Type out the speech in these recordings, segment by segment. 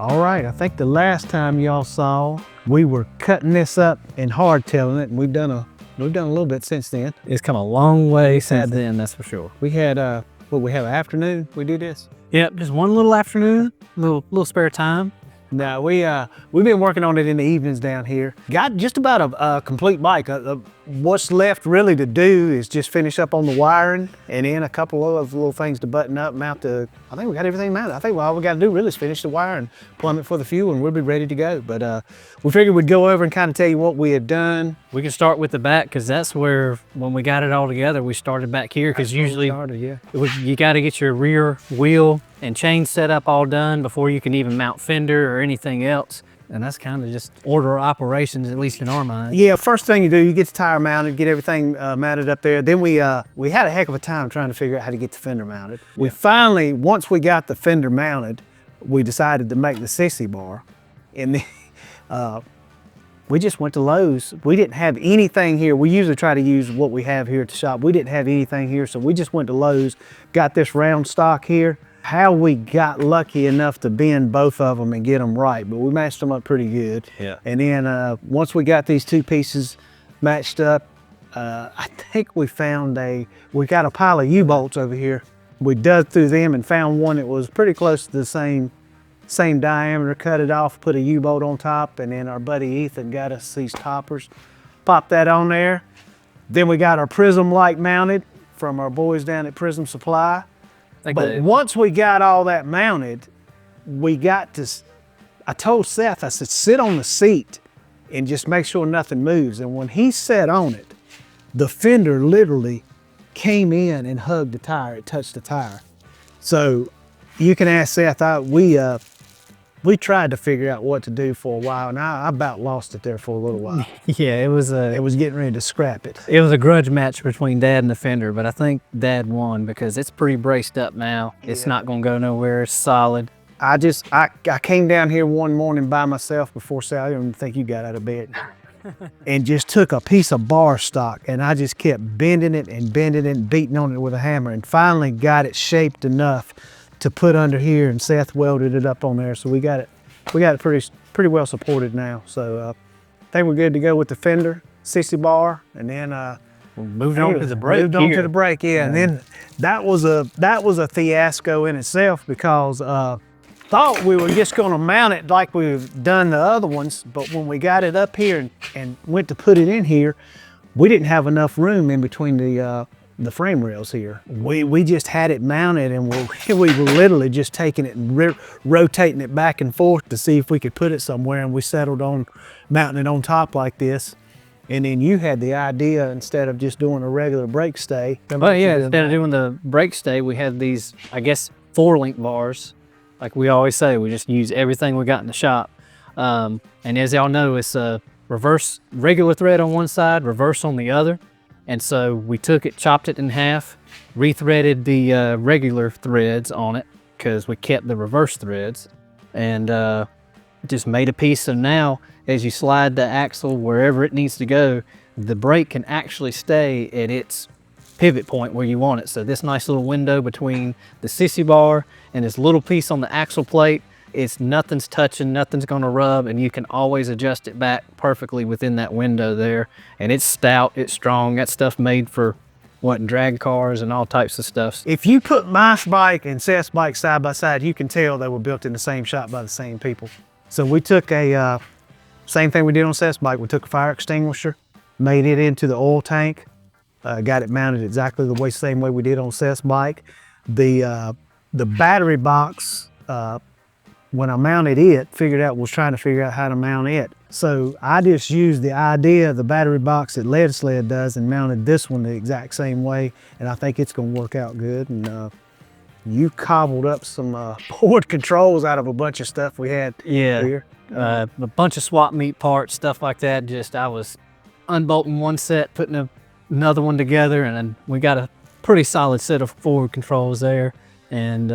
All right, I think the last time y'all saw, we were cutting this up and hardtailing it, and we've done a little bit since then. It's come a long way since then, that's for sure. We had we have an afternoon we do this? Yep, just one little afternoon, little spare time. No, we've been working on it in the evenings down here. Got just about a complete bike. What's left really to do is just finish up on the wiring and then a couple of little things to button up, mount the, I think we got everything mounted. I think all we got to do really is finish the wire and plumb it for the fuel and we'll be ready to go. But we figured we'd go over and kind of tell you what we had done. We can start with the back because that's where, when we got it all together, we started back here because usually you got to get your rear wheel and chain set up all done before you can even mount fender or anything else. And that's kind of just order of operations, at least in our mind. Yeah, first thing you do, you get the tire mounted, get everything mounted up there. Then we had a heck of a time trying to figure out how to get the fender mounted. We finally, once we got the fender mounted, we decided to make the sissy bar. And then we just went to Lowe's. We didn't have anything here. We usually try to use what we have here at the shop. We didn't have anything here, so we just went to Lowe's, got this round stock here. How we got lucky enough to bend both of them and get them right, but we matched them up pretty good. Yeah. And then once we got these two pieces matched up, I think we got a pile of U-bolts over here. We dug through them and found one that was pretty close to the same diameter, cut it off, put a U-bolt on top, and then our buddy Ethan got us these toppers. Popped that on there. Then we got our prism light mounted from our boys down at Prism Supply. But once we got all that mounted, I told Seth, I said, sit on the seat and just make sure nothing moves. And when he sat on it, the fender literally came in and hugged the tire. It touched the tire. So you can ask Seth, we tried to figure out what to do for a while, and I about lost it there for a little while. Yeah, it was getting ready to scrap it. It was a grudge match between Dad and the fender, but I think Dad won because it's pretty braced up now. It's not gonna go nowhere, it's solid. I came down here one morning by myself before Sally, I didn't even think you got out of bed, and just took a piece of bar stock, and I just kept bending it and beating on it with a hammer, and finally got it shaped enough to put under here, and Seth welded it up on there, so we got it pretty well supported now. So I think we're good to go with the fender, sissy bar, and then moved on to the brake. Moved on to the brake, yeah. And then that was a fiasco in itself because thought we were just going to mount it like we've done the other ones, but when we got it up here and went to put it in here, we didn't have enough room in between the frame rails here. We just had it mounted, and we were literally just taking it and rotating it back and forth to see if we could put it somewhere, and we settled on mounting it on top like this. And then you had the idea, instead of just doing a regular brake stay. But yeah, instead of doing the brake stay, we had these, I guess, 4-link bars. Like we always say, we just use everything we got in the shop. And as y'all know, it's a reverse regular thread on one side, reverse on the other. And so we took it, chopped it in half, rethreaded the regular threads on it because we kept the reverse threads, and just made a piece. So now as you slide the axle wherever it needs to go, the brake can actually stay at its pivot point where you want it. So this nice little window between the sissy bar and this little piece on the axle plate, nothing's touching, nothing's gonna rub, and you can always adjust it back perfectly within that window there. And it's stout, it's strong. That stuff made for drag cars and all types of stuff. If you put my bike and Seth's bike side by side, you can tell they were built in the same shop by the same people. So we took same thing we did on Seth's bike. We took a fire extinguisher, made it into the oil tank, got it mounted exactly the same way we did on Seth's bike. The battery box, when I mounted it, was trying to figure out how to mount it. So I just used the idea of the battery box that Lead Sled does and mounted this one the exact same way, and I think it's gonna work out good. And you cobbled up some board controls out of a bunch of stuff we had here. A bunch of swap meet parts, stuff like that. I was unbolting one set, putting another one together, and then we got a pretty solid set of forward controls there. And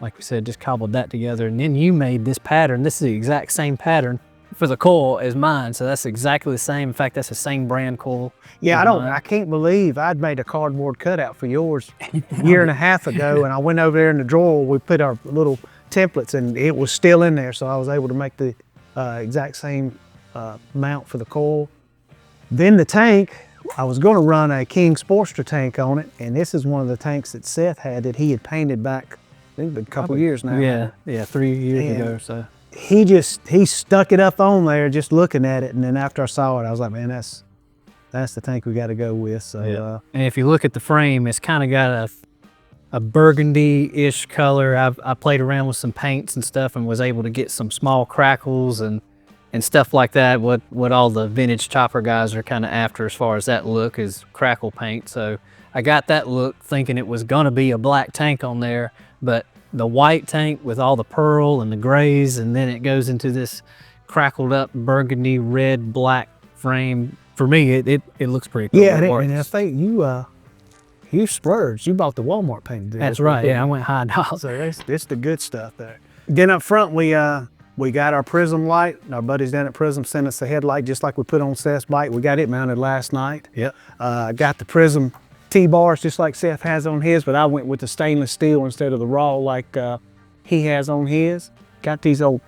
like we said, just cobbled that together. And then you made this pattern. This is the exact same pattern for the coil as mine. So that's exactly the same. In fact, that's the same brand coil. Yeah, I can't believe I'd made a cardboard cutout for yours a year and a half ago. And I went over there in the drawer. We put our little templates, and it was still in there, so I was able to make the exact same mount for the coil. Then the tank, I was going to run a King Sportster tank on it, and this is one of the tanks that Seth had that he had painted back, I think, a couple years now. Yeah, 3 years ago or so. He stuck it up on there just looking at it, and then after I saw it, I was like, man, that's the tank we got to go with. So, and if you look at the frame, it's kind of got a burgundy-ish color. I played around with some paints and stuff and was able to get some small crackles and stuff like that. What all the vintage chopper guys are kind of after as far as that look is crackle paint. So I got that look thinking it was gonna be a black tank on there, but the white tank with all the pearl and the grays, and then it goes into this crackled up burgundy red black frame. For me, it looks pretty cool. Yeah, and I think you splurged. You bought the Walmart paint. That's right. Yeah, I went high dollar. So it's the good stuff there. Then up front, we got our Prism light. Our buddies down at Prism sent us a headlight just like we put on Seth's bike. We got it mounted last night. Yep. Got the Prism T-bars just like Seth has on his, but I went with the stainless steel instead of the raw like he has on his. Got these old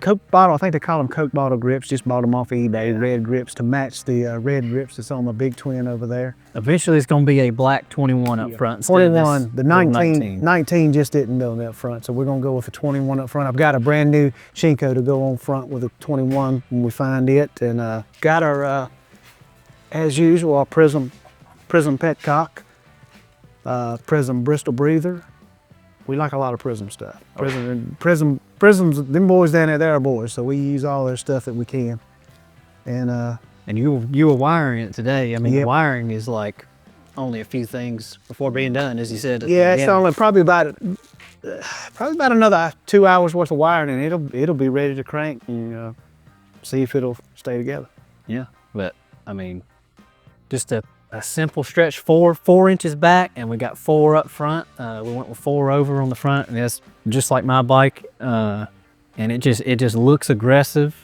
Coke bottle, I think they call them Coke bottle grips, just bought them off eBay, red grips to match the red grips that's on the big twin over there. Eventually it's going to be a black 21 up front. 21, the 19 just didn't build up front, so we're going to go with a 21 up front. I've got a brand new Shinko to go on front with a 21 when we find it, and got our, as usual, our Prism Petcock, Prism Bristol Breather. We like a lot of Prism stuff. Prisms, them boys down there, they're our boys, so we use all their stuff that we can. And you were wiring it today. I mean, yep. The wiring is like only a few things before being done, as you said. Yeah, it's only probably about another 2 hours worth of wiring, and it'll be ready to crank and see if it'll stay together. Yeah, but I mean, just a simple stretch, four inches back, and we got 4 up front. We went with 4 over on the front, and that's just like my bike. And it just looks aggressive.